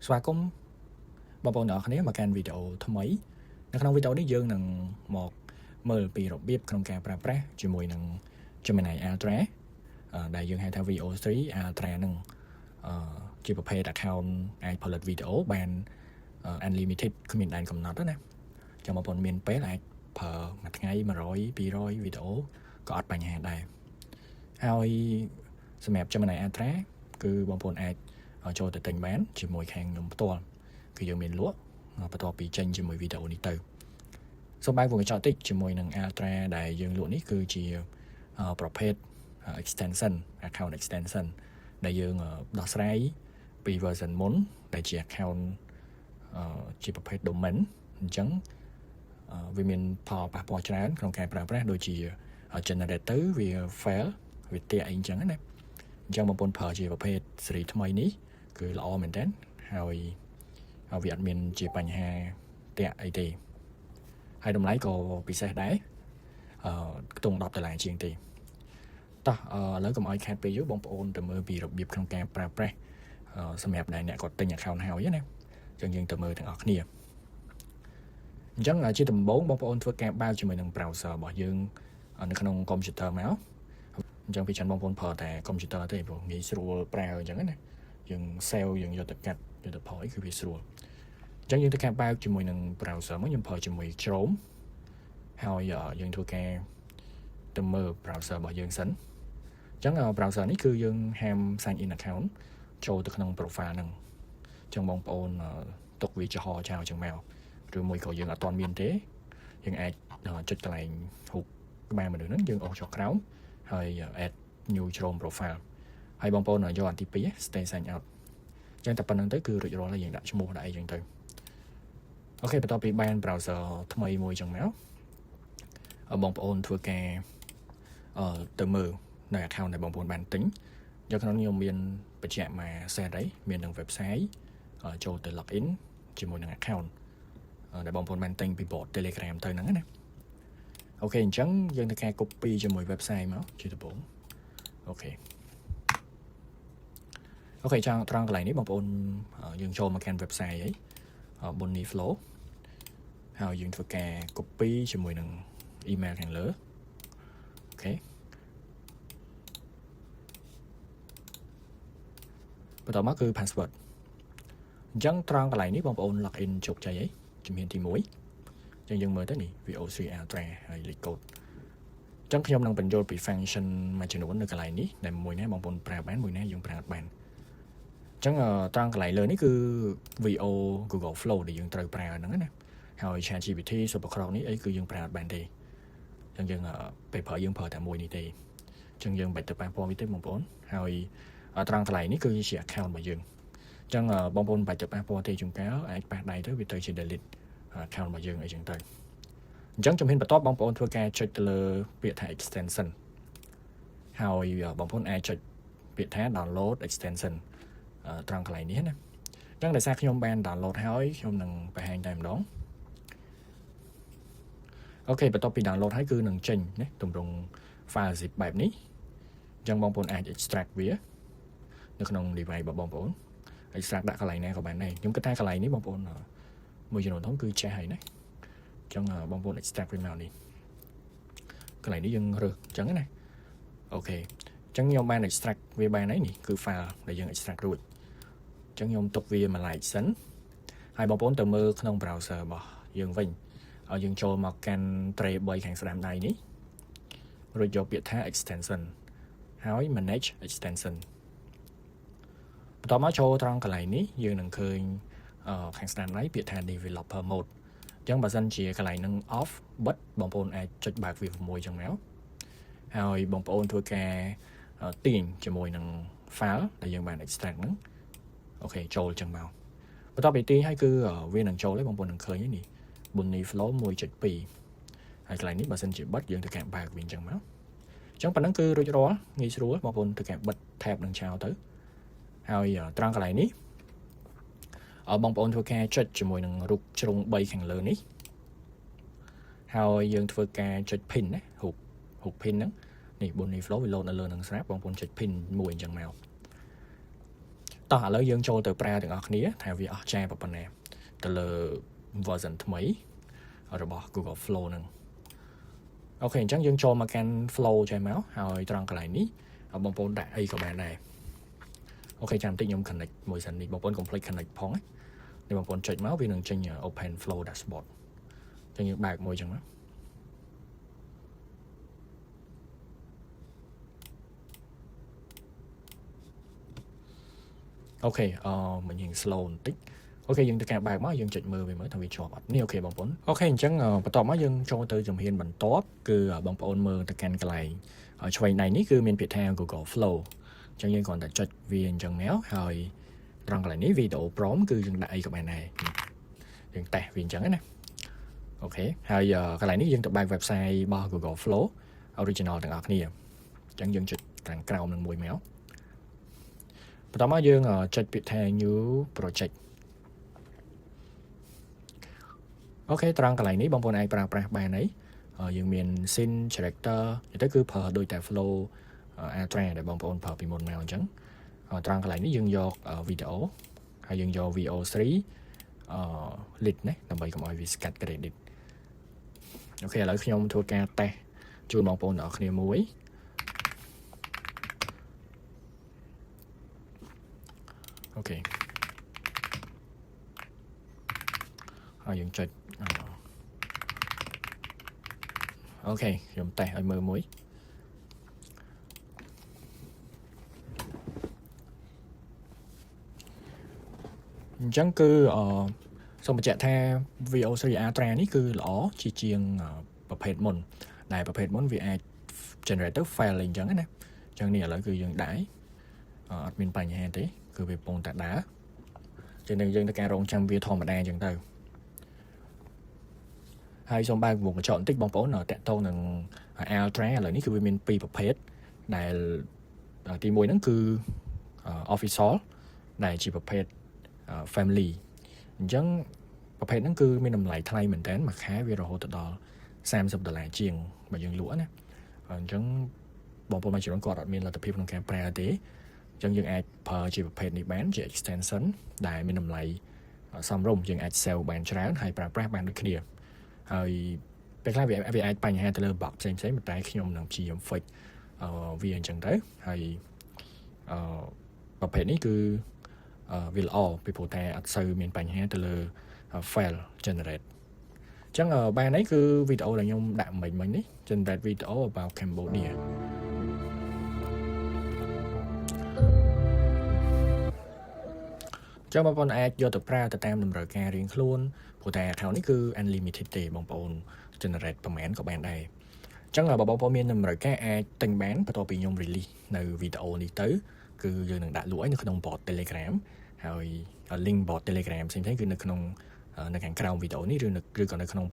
ស្វាគមន៍បងប្អូនទាំងអស់គ្នាមកកាន់វីដេអូថ្មីនៅក្នុងវីដេអូនេះយើងនឹងមកមើលពីរបៀបក្នុងការប្រើប្រាស់ជាមួយនឹង Gemini Ultra ដែលយើងហៅថា VO3 Ultra នឹងជាប្រភេទ account អាចផលិតវីដេអូបាន unlimited គ្មានដែនកំណត់ទេណាចាំបងប្អូនមានពេលអាចប្រើមួយថ្ងៃ100 200វីដេអូក៏អត់បញ្ហាដែរហើយសម្រាប់ Gemini Ultra គឺបងប្អូនអាចចូលទៅទិញបានជាមួយខាងខ្ញុំផ្ទាល់គឺយើងមានលក់បន្ទាប់ពីចេញជាមួយវីដេអូនេះទៅសូមបើកវងកញ្ចក់តិចជាមួយនឹង Ultra ដែលយើងលក់នេះគឺជាប្រភេទ extension account extension ដែលយើងដោះស្រាយពី version មុនដែលជា account ជាប្រភេទ domain អញ្ចឹងវាមានផលប៉ះពាល់ច្រើនក្នុងការប្រើប្រាស់ដូចជា generate ទៅវា fail វាទាក់អីអញ្ចឹងណាអញ្ចឹងបងប្អូនប្រើជាប្រភេទស៊េរីថ្មីនេះគឺល្អមែនតើហើយវាអត់មានជាបញ្ហាតាក់អីទេហើយតម្លៃក៏ពិសេសដែរខ្ទង់$10ជាងទេតោះឥឡូវកុំឲ្យខាតពេលយូរបងប្អូនទៅមើលពីរបៀបក្នុងការប្រើប្រាស់សម្រាប់ដែលអ្នកគាត់ទិញ account ហើយណាអញ្ចឹងយើងទៅមើលទាំងអស់គ្នាអញ្ចឹងជាដំបូងបងប្អូនធ្វើការបើកជាមួយនឹង browser របស់យើងនៅក្នុង computer មកអញ្ចឹងពីច្រើនបងប្អូនប្រើតែ computer ទេព្រោះងាយស្រួលប្រើអញ្ចឹងណាយើង save យើងយកទៅកាត់យកទៅផុយគឺវាស្រួលអញ្ចឹងយើងទៅការបើកជាមួយនឹង browser មកខ្ញុំប្រើជាមួយ Chrome ហើយយើងធ្វើការទៅមើល browser របស់យើងសិនអញ្ចឹង browser នេះគឺយើងហាម sign in account ចូលទៅក្នុង profile ហ្នឹងអញ្ចឹងបងប្អូនទុកវាចំហចោលចឹងមកឬមួយក៏យើងអត់ទាន់មានទេយើងអាចចុចកន្លែងរូបក្បាលមនុស្សហ្នឹងយើងអូសចុះក្រោមហើយ add new Chrome profile ហើយបងប្អូនយកអានទី2 stay sign out អញ្ចឹងតែប៉ុណ្្នឹងទៅគឺរួចរាល់ហើយយើងដាក់ឈ្មោះដាក់អីចឹងទៅអូខេបន្ទាប់ពីបាន browser ថ្មីមួយចឹងមកបងប្អូនធ្វើការទៅមើលនៅ account ដែលបងប្អូនបានទិញយកក្នុងខ្ញុំមានបញ្ជាក់មក set អីមាននឹង website ចូលទៅ login ជាមួយនឹង account ដែលបងប្អូនបានទិញពី bot Telegram ទៅហ្នឹងណាអូខេអញ្ចឹងយើងធ្វើការ copy ជាមួយ website មកជាដំបូងអូខេចង់ត្រង់កន្លែងនេះបងប្អូនយើងចូលមកកាន់ website អី Bonnie Flow ហើយយើងធ្វើការ copy ជាមួយនឹង email ខាងលើអូខេបន្តមកគឺ password អញ្ចឹងត្រង់កន្លែងនេះបងប្អូន login ជោគជ័យអីជំហានទី1អញ្ចឹងយើងមើលទៅនេះ VO3 Ultra ហើយលេខកូដអញ្ចឹងខ្ញុំនឹងបញ្យល់ពី function មួយចំនួននៅកន្លែងនេះដែលមួយណាបងប្អូនប្រើបានមួយណាយើងប្រើអត់បានអញ្ចឹងត្រង់កន្លែងលើនេះគឺ VO Google Flow ដែលយើងត្រូវប្រើហ្នឹងណាហើយ ChatGPT Super Grok នេះអីគឺយើងប្រើអត់បានទេអញ្ចឹងយើងពេលប្រើយើងប្រើតែមួយនេះទេអញ្ចឹងយើងមិនបាច់ទៅប៉ះពាល់វាទេបងប្អូនហើយត្រង់កន្លែងនេះគឺជា account របស់យើងអញ្ចឹងបងប្អូនមិនបាច់ទៅប៉ះពាល់ទេជួនកាលអាចប៉ះដៃទៅវាទៅជា delete account របស់យើងអីចឹងទៅអញ្ចឹងជំហានបន្ទាប់បងប្អូនធ្វើការចុចទៅលើពាក្យថា extension ហើយបងប្អូនអាចចុចពាក្យថា download extension ត្រង់កន្លែងនេះណាអញ្ចឹងដោយសារខ្ញុំបាន download ហើយខ្ញុំនឹងបង្ហាញតែម្ដងអូខេបន្ទាប់ពី download ហើយគឺនឹងចេញណាទម្រង់ file zip បែបនេះអញ្ចឹងបងប្អូនអាច extract វានៅក្នុង device របស់បងប្អូន extract ដាក់កន្លែងណាក៏បានដែរខ្ញុំគិតថាកន្លែងនេះបងប្អូនមួយចំនួនធំគឺចេះហើយណាអញ្ចឹងបងប្អូន extract វាមកនេះកន្លែងនេះយើងរើសអញ្ចឹងណាអូខេអញ្ចឹងខ្ញុំបាន extract វាបានហើយនេះគឺ file ដែលយើង extract រួចអញ្ចឹងខ្ញុំទុកវាមួយ like សិនហើយបងប្អូនទៅមើលក្នុង browser របស់យើងវិញឲ្យយើងចូលមកកាន់ tray 3ខាងស្ដាំដៃនេះរួចយកពាក្យថា extension ហើយ manage extension បន្តមកចូលត្រង់កន្លែងនេះយើងនឹងឃើញខាងស្ដាំដៃពាក្យថា developer mode អញ្ចឹងបើសិនជាកន្លែងនឹង off បិទបងប្អូនអាចចុចបើកវា6ចឹងមកហើយបងប្អូនធ្វើការទាញជាមួយនឹង file ដែលយើងបាន extract ហ្នឹងអូខេចូលចឹងមកបន្ទាប់ពីទាញហើយគឺវានឹងចូលហើយបងប្អូននឹងឃើញនេះ Bonnie Flow 1.2 ហើយកន្លែងនេះបើសិនជាបិទយើងធ្វើការបើកវាអញ្ចឹងមកអញ្ចឹងប៉ុណ្ណឹងគឺរួចរាល់ងាយស្រួលបងប្អូនធ្វើការបិទ tab នឹងចោលទៅហើយត្រង់កន្លែងនេះបងប្អូនធ្វើការចុចជាមួយនឹងរូបជ្រុង3ខាងលើនេះហើយយើងធ្វើការចុច pin ណារូប pin ហ្នឹងនេះ Bonnie Flow វាលោតនៅលើនឹងស្រាប់បងប្អូនចុច pin មួយអញ្ចឹងមក តោះឥឡូវយើងចូលទៅប្រើទាំងអស់គ្នាថាវាអស់ចាប៉ុណ្ណាទៅលើ version ថ្មីរបស់ Google Flow ហ្នឹងអូខេអញ្ចឹងយើងចូលមកកាន់ Flow ចេះមកហើយត្រង់កន្លែងនេះបងប្អូនដាក់អីក៏បានដែរអូខេចាំបន្តិចខ្ញុំ connect មួយសិននេះបងប្អូនកុំភ្លេច connect ផងណាបងប្អូនចុចមកវានឹងចេញ Open Flow Dashboard អញ្ចឹងយើងបើកមួយអញ្ចឹងមកអូខេមិញយើង slow បន្តិចអូខេយើងទៅការបើកមកយើងចុចមើលវាមើលថាវាជាប់អត់នេះអូខេបងប្អូនអូខេអញ្ចឹងបន្ទាប់មកយើងចូលទៅជំហានបន្ទាប់គឺបងប្អូនមើលទៅកាន់កន្លែងឆ្វេងដៃនេះគឺមានពាក្យថា Google Flow អញ្ចឹងយើងគ្រាន់តែចុចវាអញ្ចឹងមកហើយត្រង់កន្លែងនេះ Video Prompt គឺយើងដាក់អីក៏បានដែរយើងតេស្តវាអញ្ចឹងណាអូខេហើយកន្លែងនេះយើងទៅបើក website របស់ Google Flow original ទាំងអស់គ្នាអញ្ចឹងយើងចុចខាងក្រោមនឹងមួយមកបន្ទាប់មកយើងចុចពាក្យថា New Project អូខេត្រង់កន្លែងនេះបងប្អូនអាចប្រើប្រាស់បានហើយយើងមាន Scene Character ទៅគឺប្រើដូចតែ Flow Ultra ដែលបងប្អូនប្រើពីមុនមកអញ្ចឹងត្រង់កន្លែងនេះយើងយក Video ហើយយើងយក VO3 List ណាដើម្បីកុំឲ្យវាស្កាត់ credit អូខេឥឡូវខ្ញុំធ្វើការតេស្តជូនបងប្អូនទាំងអស់គ្នាមួយអូខេហើយយើងចុចអូខេខ្ញុំតេស្តឲ្យមើលមួយអញ្ចឹងគឺសូមបញ្ជាក់ថា VO3 Ultra នេះគឺល្អជាងប្រភេទមុនដែលប្រភេទមុនវាអាច generate ទៅ file អីអញ្ចឹងណាអញ្ចឹងនេះឥឡូវគឺយើងដាក់អត់មានបញ្ហាទេគឺវាកំពុងតែដើរចឹងយើងទៅការរងចាំវាធម្មតាអញ្ចឹងទៅហើយសូមបើកមុខកញ្ចក់បន្តិចបងប្អូនតាក់ទងនឹង Ultra ឥឡូវនេះគឺវាមាន2ប្រភេទដែលទី1ហ្នឹងគឺ Official ដែលជាប្រភេទ Family អញ្ចឹងប្រភេទហ្នឹងគឺមានតម្លៃថ្លៃមែនតើមួយខែវារហូតដល់$30ជាងបើយើងលក់ណាអញ្ចឹងបងប្អូនមួយចំនួនគាត់អត់មានលទ្ធភាពក្នុងការប្រើទេអញ្ចឹងយើងអាចប្រើជាប្រភេទនេះបានជា extension ដែលមានតម្លៃសមរម្យយើងអាច sell បានច្រើនហើយប្រើប្រាស់បានដូចគ្នាហើយពេលខ្លះវាអាចបញ្ហាទៅលើ box ផ្សេងៗប៉ុន្តែខ្ញុំនឹងព្យាយាម fix វាអញ្ចឹងទៅហើយប្រភេទនេះគឺវាល្អពីព្រោះតែអត់សូវមានបញ្ហាទៅលើ file generate អញ្ចឹងបាននេះគឺវីដេអូដែលខ្ញុំដាក់មិញនេះ generate video about Cambodia ចឹងបងប្អូនអាចយកទៅប្រើទៅតាមតម្រូវការរៀងខ្លួនព្រោះតែ account នេះគឺ unlimited ទេបងប្អូន generate ប្រហែលក៏បានដែរអញ្ចឹងបងប្អូនមានតម្រូវការអាចទិញបានបន្ទាប់ពីខ្ញុំ release នៅវីដេអូនេះទៅគឺយើងនឹងដាក់លក់ឲ្យនៅក្នុង bot Telegram ហើយ link bot Telegram ផ្សេងៗគឺនៅក្នុងនៅខាងក្រោមវីដេអូនេះឬក៏នៅក្នុង